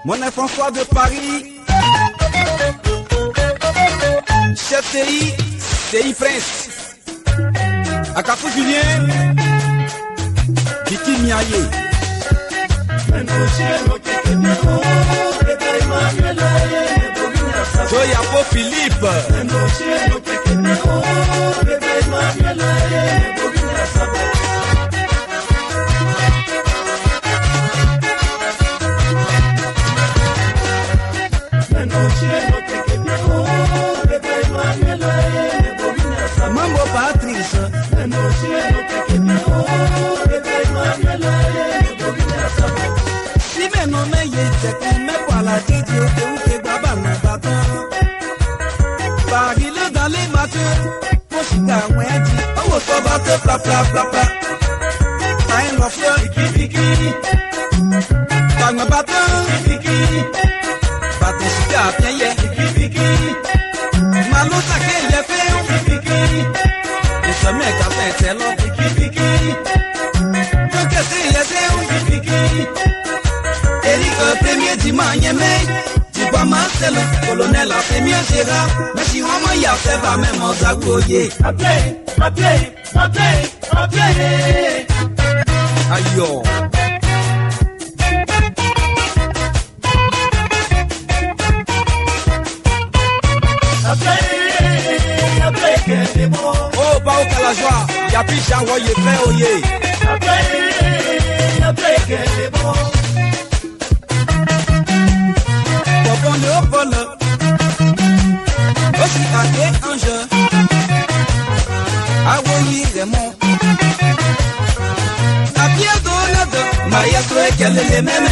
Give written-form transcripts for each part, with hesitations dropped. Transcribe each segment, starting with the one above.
Mon François de Paris, chef TI Prince, Akafou Julien, Vicky Miaye, Joyapo Philippe, Mambo Patrice, si me no me yete que me la titi que baba na bata. Paris le dans les matins, pour chita wendi, oh so bate pla pla pla pla. Pain no fleur, kiki, tanga bata, kiki, bate chita bien ye, kiki, malota que le fait, kiki, et ce mec a fait tellement, kiki, donc c'est kiki. Eric premier dimanche mais Marcelo, colonel a premier Gérard, mais si on m'a fait pas même en zagoye. Appelez. Aïe. Oh, pas au cas la joie, y'a plus j'envoie fait oye. Bon le vol, aussi à un jeu. Ah oui, Raymond. A bientôt le deux, maestro et qu'elle est les mêmes.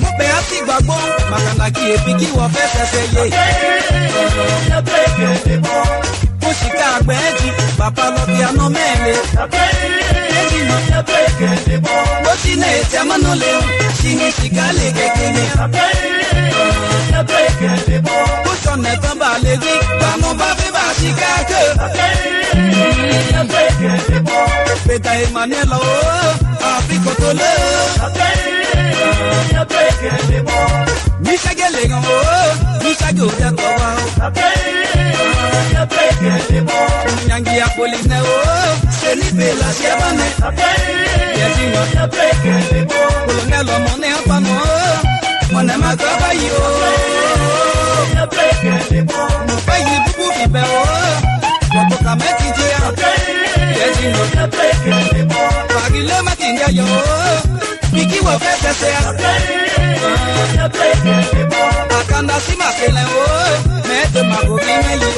Mon père a dit bagbo, ma qui est piqué ou en fait essayer. Moshika Benji, papa no piano mele. Botine temanole, sini sigale gekene. Botone tamba legi, bano babe basikake. Peta Emmanuel o, Afrikotole. Misha Gelega o, Misha Goya Towa. Nyangi ya police ne o, Selipe la siabane. Colonel o mone apano, mone makaba yo. Mupayi bubu bibe o, wapo kameti jea. Pagile matinga yo, Biki wa fete sea. Akanda si makele o, mete magobi me yo.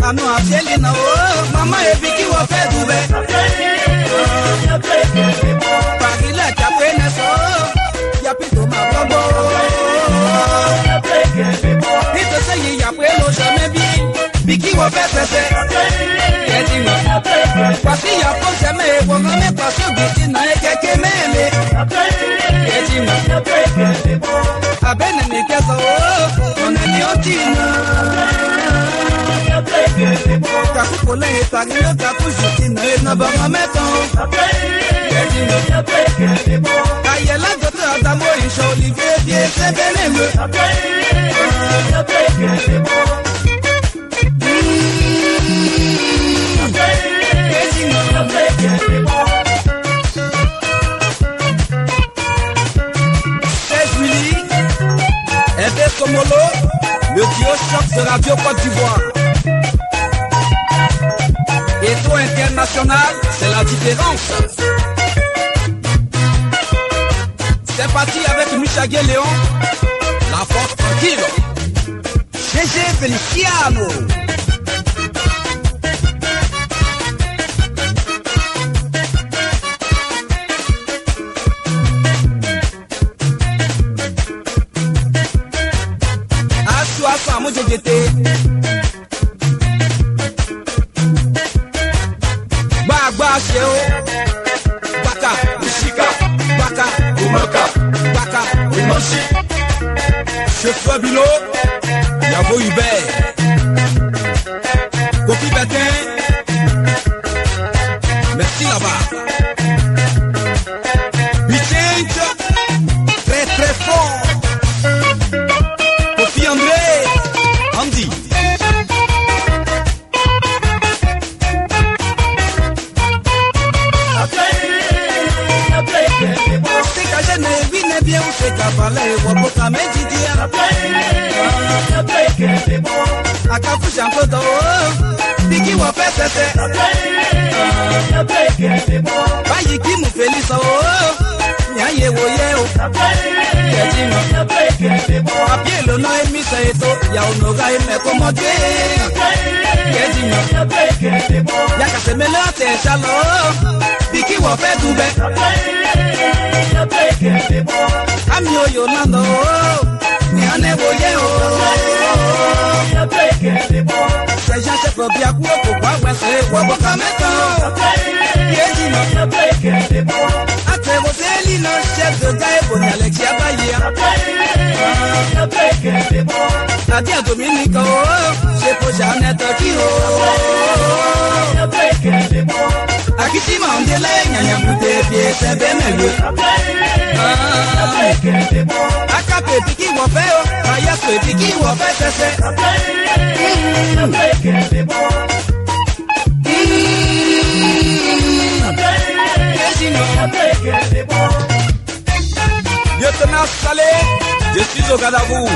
Anu afeli na o, mama e Biki wa fete dube. Pagile chapene so, ya pito mabobo. Pito se yi ya pelo jamais bi, Biki wa fete se. Kwasi ya ponse me, wonga me kwasi biti na ekeke mele. Abene ni kesa o, oneni otina. Kakupo lenye tagile kakujuti na enabanga meton. Ayela gote adamo isho Olivier die sebeneme. Komolo, le duo choc de Radio Côte d'Ivoire. Et toi international, c'est la différence. C'est parti avec Michel Léon, la force tranquille. GG Feliciano. Bagba Sheo, Baka, Mishika, Baka, Umaka, Baka, Umoshi, Chef Bilo, Yavo Hubert, Kofi Betin, merci là-bas. bouge un peu d'eau. Biki wa fait tête. Bayi qui nous félice oh. Nya ye wo ye o. Papier le nom est mis à eto. Ya onoga e me commode. Ya kase me le te chalo. Biki wa fait doube. Ami oyo nando. Nya ne wo ye o. C'est gens chef bien quoi pourquoi ouais c'est quoi boka meto. Ate wo seli no chef de gars bon Alexia Baye. Nadia Dominique c'est pour Jeannette Kiro. Akiti Mandela nyanya mute pied c'est benelu. Akape piki wo fe o, aya pe piki wo fe tese. Lieutenant Salé, je suis au garde à vous.